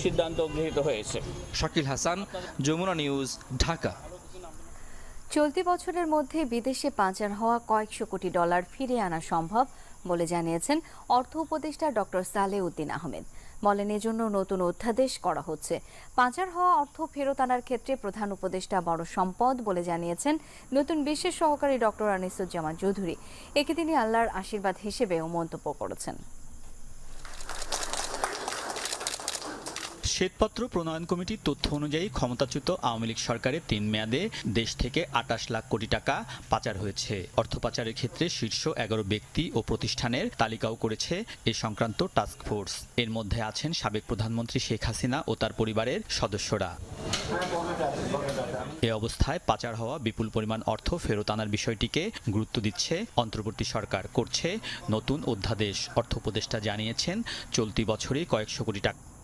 সিদ্ধান্ত গৃহীত হয়েছে। শাকিল হাসান, যমুনা নিউজ, ঢাকা। চলতি বছরের মধ্যে বিদেশে পাচার হওয়া কয়েকশো কোটি ডলার ফিরিয়ে আনা সম্ভব বলে জানিয়েছেন অর্থ উপদেষ্টা ডক্টর সালেহ উদ্দিন আহমেদ। বলেন, এজন্য নতুন অধ্যাদেশ করা হচ্ছে। পাচার হওয়া অর্থ ফেরত আনার ক্ষেত্রে প্রধান উপদেষ্টা বড় সম্পদ বলে জানিয়েছেন নতুন বিশেষ সহকারী ডক্টর আনিসুজ্জামান চৌধুরী। একে তিনি আল্লাহর আশীর্বাদ হিসেবেও মন্তব্য করেছেন। শ্বেতপত্র প্রণয়ন কমিটির তথ্য অনুযায়ী ক্ষমতাচ্যুত আওয়ামী লীগ সরকারের ৩ মেয়াদে দেশ থেকে ২৮ লাখ কোটি টাকা পাচার হয়েছে। অর্থ পাচারের ক্ষেত্রে শীর্ষ ১১ ব্যক্তি ও প্রতিষ্ঠানের তালিকাও করেছে এ সংক্রান্ত টাস্ক ফোর্স। এর মধ্যে আছেন সাবেক প্রধানমন্ত্রী শেখ হাসিনা ও তার পরিবারের সদস্যরা। এ অবস্থায় পাচার হওয়া বিপুল পরিমাণ অর্থ ফেরত আনার বিষয়টিকে গুরুত্ব দিচ্ছে অন্তর্বর্তী সরকার, করছে নতুন অধ্যাদেশ। অর্থ উপদেষ্টা জানিয়েছেন, চলতি বছরে কয়েকশো কোটি টাকা